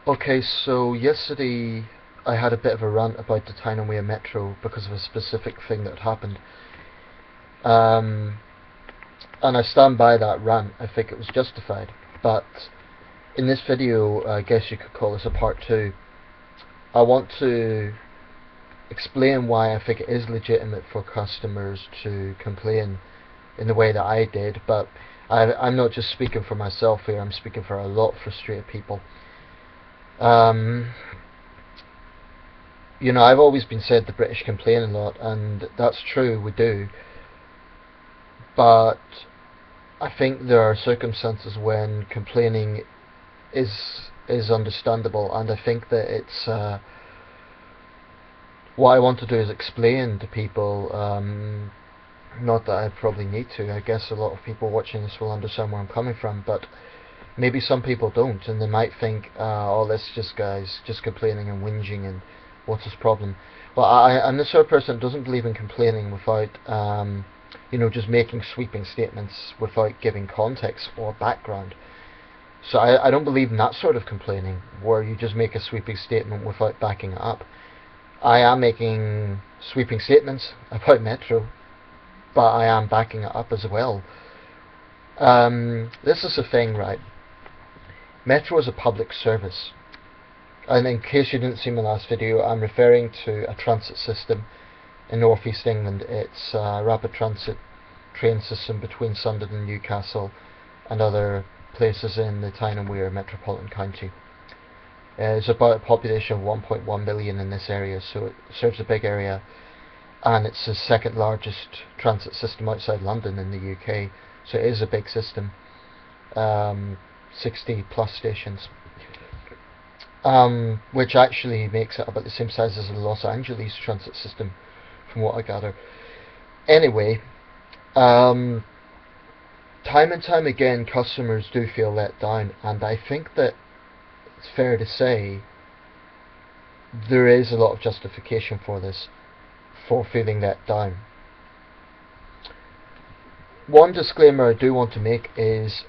Okay, so yesterday I had a bit of a rant about the Tyne Metro because of a specific thing that happened. Um, and I stand by that rant. I think it was justified. But in this video, I guess you could call this a part two. I want to explain why I think it is legitimate for customers to complain in the way that I did. But I'm not just speaking for myself here, I'm speaking for a lot of frustrated people. Um, I've always been said the British complain a lot, and that's true, we do. But I think there are circumstances when complaining is understandable, and I think that it's what I want to do is explain to people. Not that I probably need to. I guess a lot of people watching this will understand where I'm coming from, but maybe some people don't, and they might think, "Oh, this just guy's just complaining and whinging, and what's his problem?" Well, I'm the sort of person that doesn't believe in complaining without, just making sweeping statements without giving context or background. So I don't believe in that sort of complaining, where you just make a sweeping statement without backing it up. I am making sweeping statements about Metro, but I am backing it up as well. This is the thing, right? Metro is a public service. And in case you didn't see my last video, I'm referring to a transit system in North East England. It's a rapid transit train system between Sunderland and Newcastle and other places in the Tyne and Wear metropolitan county. There's about a population of 1.1 million in this area, so it serves a big area, and it's the second largest transit system outside London in the UK, so it is a big system. 60 plus stations, which actually makes it about the same size as the Los Angeles transit system, from what I gather. Anyway, time and time again, customers do feel let down, and I think that it's fair to say there is a lot of justification for this, for feeling let down. One disclaimer I do want to make is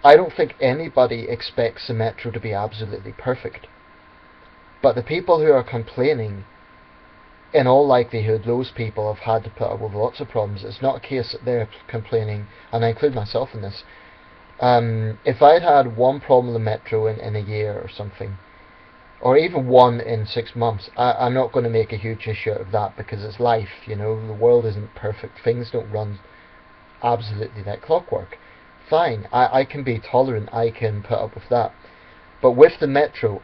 I don't think anybody expects the Metro to be absolutely perfect. But the people who are complaining, in all likelihood, those people have had to put up with lots of problems. It's not a case that they're complaining, and I include myself in this. If I'd had one problem with the Metro in a year or something, or even one in 6 months, I'm not going to make a huge issue out of that, because it's life, the world isn't perfect, things don't run absolutely like clockwork. Fine, I can be tolerant, I can put up with that. But with the Metro,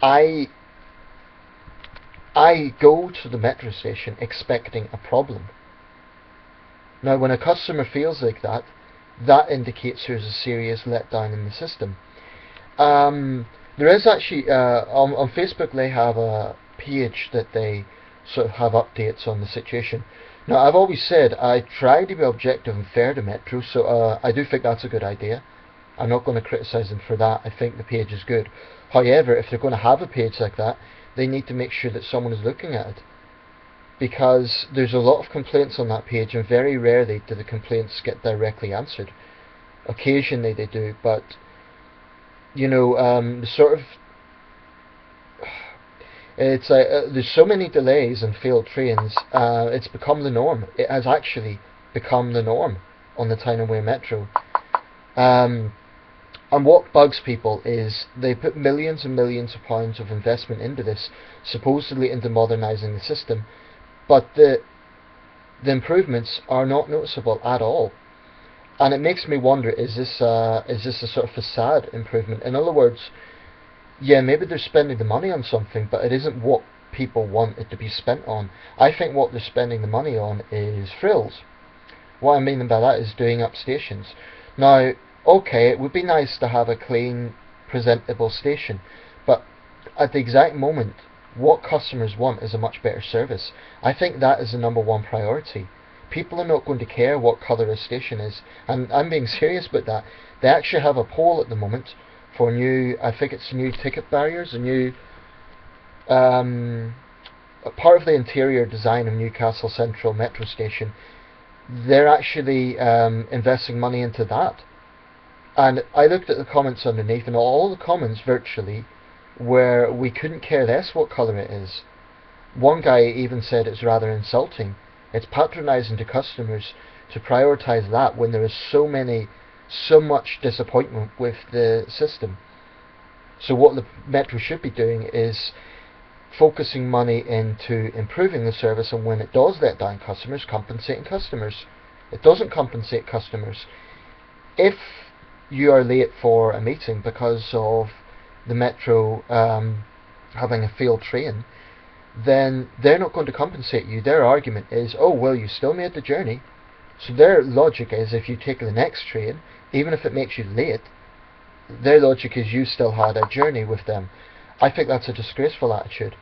I go to the metro station expecting a problem. Now, when a customer feels like that, that indicates there's a serious letdown in the system. There is actually, on Facebook, they have a page that they sort of have updates on the situation. Now, I've always said I try to be objective and fair to Metro, so I do think that's a good idea. I'm not going to criticise them for that. I think the page is good. However, if they're going to have a page like that, they need to make sure that someone is looking at it, because there's a lot of complaints on that page, and very rarely do the complaints get directly answered. Occasionally they do, but the sort of it's like there's so many delays and failed trains. It's become the norm. It has actually become the norm on the Tyne and Wear Metro. And what bugs people is they put millions and millions of pounds of investment into this, supposedly into modernising the system, but the improvements are not noticeable at all. And it makes me wonder, is this a sort of facade improvement? In other words, yeah, maybe they're spending the money on something, but it isn't what people want it to be spent on. I think what they're spending the money on is frills. What I mean by that is doing up stations. Now, okay, it would be nice to have a clean, presentable station, but at the exact moment, what customers want is a much better service. I think that is the number one priority. People are not going to care what colour a station is, and I'm being serious about that. They actually have a poll at the moment for I think it's new ticket barriers, part of the interior design of Newcastle Central Metro Station. They're actually investing money into that. And I looked at the comments underneath, and all the comments virtually where we couldn't care less what colour it is. One guy even said it's rather insulting. It's patronising to customers to prioritise that when there is so much disappointment with the system. So what the Metro should be doing is focusing money into improving the service, and when it does let down customers, compensating customers. It doesn't compensate customers. If you are late for a meeting because of the Metro having a failed train, then they're not going to compensate you. Their argument is, oh well, you still made the journey. So their logic is, if you take the next train, even if it makes you late, their logic is you still had a journey with them. I think that's a disgraceful attitude,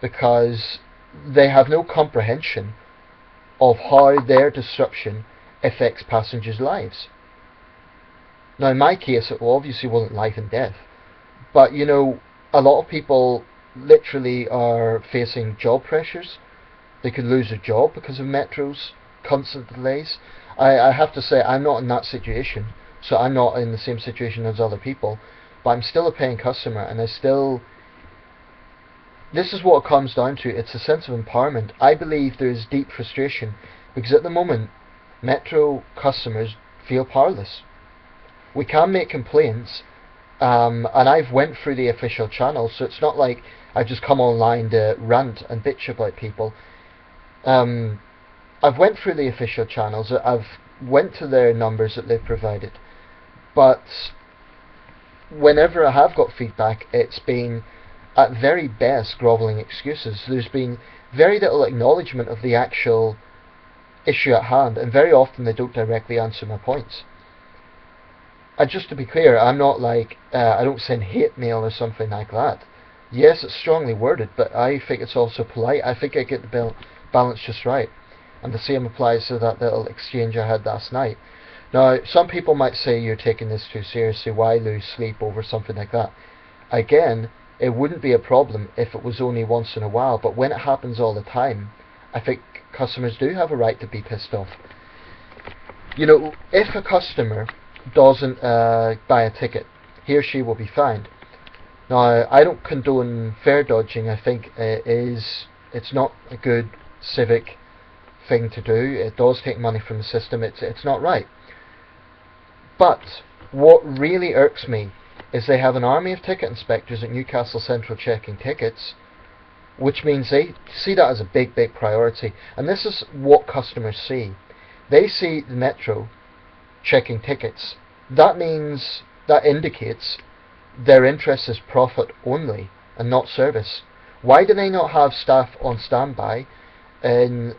because they have no comprehension of how their disruption affects passengers' lives. Now in my case it obviously wasn't life and death, but you know, a lot of people literally are facing job pressures. They could lose their job because of Metro's constant delays. I have to say, I'm not in that situation, so I'm not in the same situation as other people, but I'm still a paying customer, and this is what it comes down to. It's a sense of empowerment. I believe there is deep frustration because at the moment Metro customers feel powerless. We can make complaints, and I've went through the official channels, so it's not like I've just come online to rant and bitch about people. I've went through the official channels, I've went to their numbers that they've provided, but whenever I have got feedback, it's been at very best grovelling excuses. There's been very little acknowledgement of the actual issue at hand, and very often they don't directly answer my points. And just to be clear, I'm not like, I don't send hate mail or something like that. Yes, it's strongly worded, but I think it's also polite. I think I get the balance just right. And the same applies to that little exchange I had last night. Now, some people might say you're taking this too seriously, why lose sleep over something like that? Again, it wouldn't be a problem if it was only once in a while, but when it happens all the time, I think customers do have a right to be pissed off. You know, if a customer doesn't buy a ticket, he or she will be fined. Now, I don't condone fare dodging. I think it's not a good civic thing to do. It does take money from the system. It's not right. But what really irks me is they have an army of ticket inspectors at Newcastle Central checking tickets, which means they see that as a big priority. And this is what customers see. They see the Metro checking tickets. That indicates their interest is profit only and not service. Why do they not have staff on standby in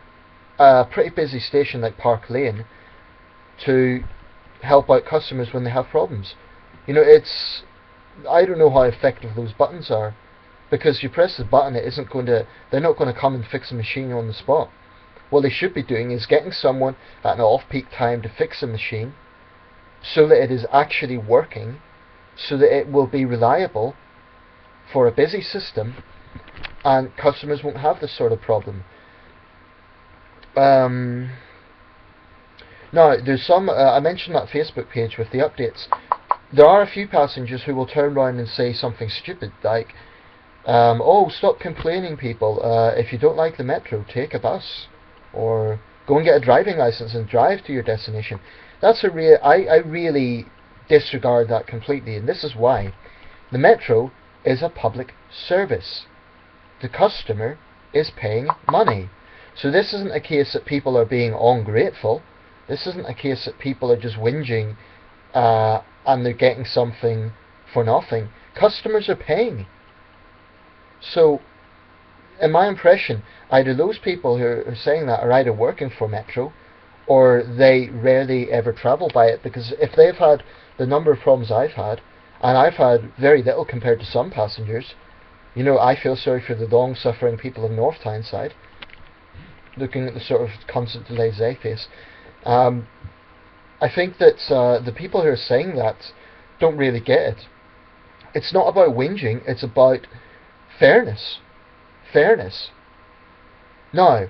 a pretty busy station like Park Lane to help out customers when they have problems? You know, I don't know how effective those buttons are, because you press the button, they're not going to come and fix the machine on the spot. What they should be doing is getting someone at an off-peak time to fix the machine so that it is actually working, so that it will be reliable for a busy system and customers won't have this sort of problem. Now, there's some, I mentioned that Facebook page with the updates. There are a few passengers who will turn around and say something stupid like, oh, stop complaining, people. If you don't like the Metro, take a bus, or go and get a driving license and drive to your destination. I really disregard that completely, and this is why. The Metro is a public service. The customer is paying money. So this isn't a case that people are being ungrateful. This isn't a case that people are just whinging and they're getting something for nothing. Customers are paying. So, in my impression, either those people who are saying that are either working for Metro, or they rarely ever travel by it, because if they've had the number of problems I've had, and I've had very little compared to some passengers, you know, I feel sorry for the long-suffering people of North Tyneside, looking at the sort of constant delays they face. I think that the people who are saying that don't really get it. It's not about whinging, it's about fairness. Fairness. Now,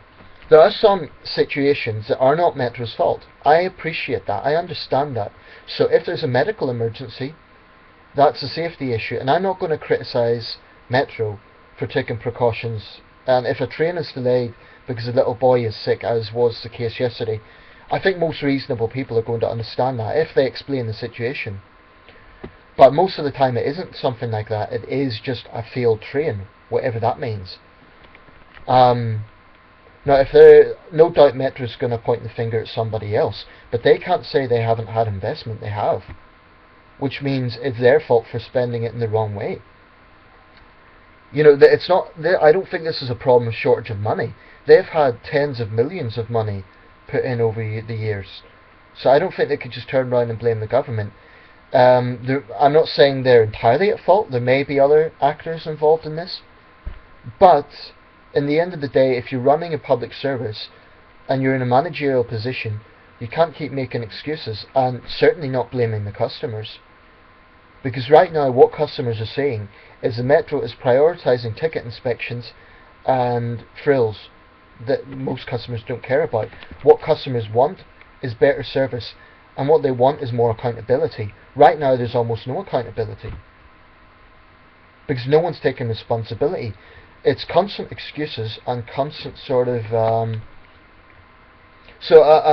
there are some situations that are not Metro's fault. I appreciate that, I understand that. So if there's a medical emergency, that's a safety issue, and I'm not going to criticise metro for taking precautions. And if a train is delayed because a little boy is sick, as was the case yesterday, I think most reasonable people are going to understand that if they explain the situation. But most of the time it isn't something like that. It is just a failed train, whatever that means. Now, if they're, no doubt Metro's going to point the finger at somebody else, but they can't say they haven't had investment. They have, which means it's their fault for spending it in the wrong way. It's not. I don't think this is a problem of shortage of money. They've had tens of millions of money put in over the years, so I don't think they could just turn around and blame the government. I'm not saying they're entirely at fault. There may be other actors involved in this, but in the end of the day, if you're running a public service and you're in a managerial position, you can't keep making excuses, and certainly not blaming the customers. Because right now what customers are saying is the Metro is prioritising ticket inspections and frills that most customers don't care about. What customers want is better service, and what they want is more accountability. Right now there's almost no accountability, because no one's taking responsibility. It's constant excuses and constant sort of... and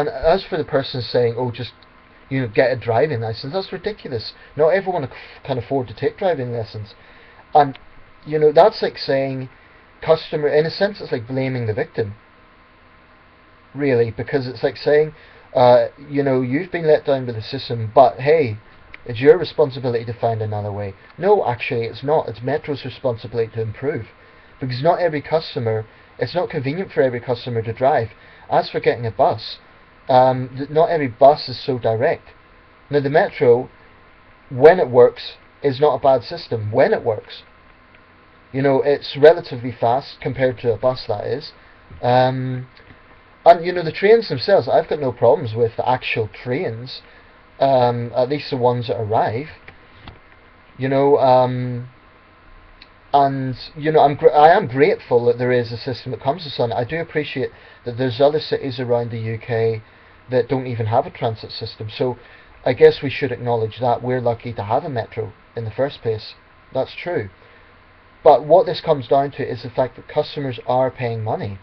as for the person saying, oh, just get a driving license, that's ridiculous. Not everyone can afford to take driving lessons. And, that's like saying customer... In a sense, it's like blaming the victim, really, because it's like saying, you've been let down by the system, but hey, it's your responsibility to find another way. No, actually, it's not. It's Metro's responsibility to improve. Because not every customer... It's not convenient for every customer to drive. As for getting a bus, not every bus is so direct. Now, the Metro, when it works, is not a bad system. When it works, it's relatively fast compared to a bus, that is. And the trains themselves, I've got no problems with the actual trains, at least the ones that arrive. And I am grateful that there is a system that comes to Sun. I do appreciate that there's other cities around the UK that don't even have a transit system. So I guess we should acknowledge that we're lucky to have a Metro in the first place. That's true. But what this comes down to is the fact that customers are paying money.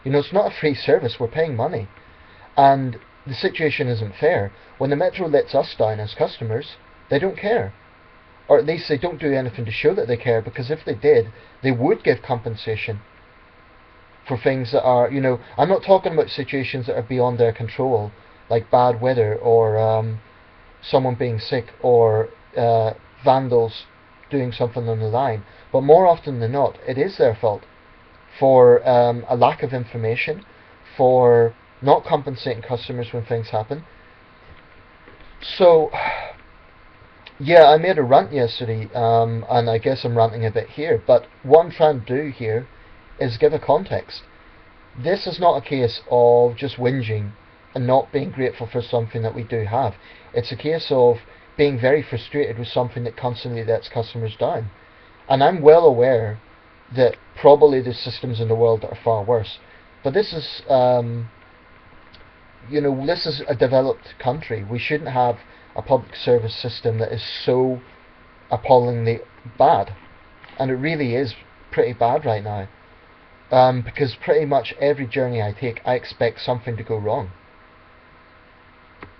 It's not a free service. We're paying money, and the situation isn't fair. When the Metro lets us down as customers, they don't care. Or at least they don't do anything to show that they care, because if they did, they would give compensation for things that are, I'm not talking about situations that are beyond their control, like bad weather, or someone being sick, or vandals doing something on the line. But more often than not, it is their fault for a lack of information, for not compensating customers when things happen. So... yeah, I made a rant yesterday, and I guess I'm ranting a bit here, but what I'm trying to do here is give a context. This is not a case of just whinging and not being grateful for something that we do have. It's a case of being very frustrated with something that constantly lets customers down. And I'm well aware that probably there's systems in the world that are far worse. But this is, this is a developed country. We shouldn't have a public service system that is so appallingly bad, and it really is pretty bad right now, because pretty much every journey I take, I expect something to go wrong.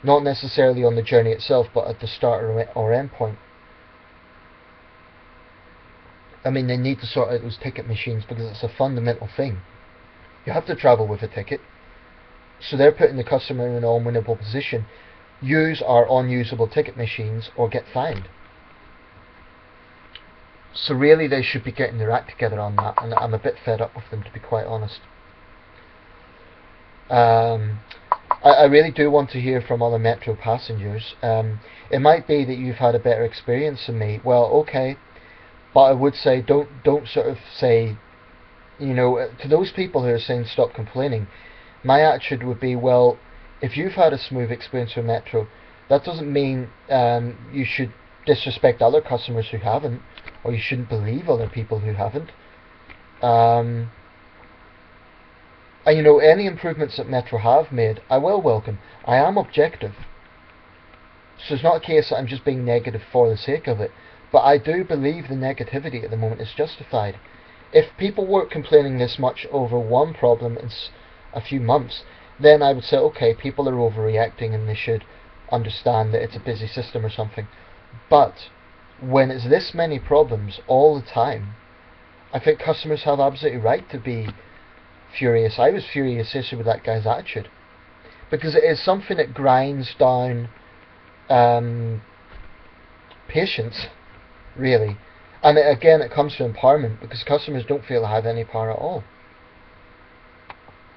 Not necessarily on the journey itself, but at the start or end point. I mean, they need to sort out those ticket machines, because it's a fundamental thing. You have to travel with a ticket, so they're putting the customer in an unwinnable position. Use our unusable ticket machines or get fined. So really they should be getting their act together on that, and I'm a bit fed up with them, to be quite honest. I really do want to hear from other Metro passengers. It might be that you've had a better experience than me. Well, okay, but I would say don't sort of say, to those people who are saying stop complaining, my attitude would be, well, if you've had a smooth experience with Metro, that doesn't mean you should disrespect other customers who haven't, or you shouldn't believe other people who haven't. And any improvements that Metro have made, I will welcome. I am objective, so it's not a case that I'm just being negative for the sake of it. But I do believe the negativity at the moment is justified. If people weren't complaining this much over one problem in a few months, then I would say, okay, people are overreacting and they should understand that it's a busy system or something. But when it's this many problems all the time, I think customers have absolutely right to be furious. I was furious especially with that guy's attitude, because it is something that grinds down patience, really. And again, it comes to empowerment, because customers don't feel they have any power at all.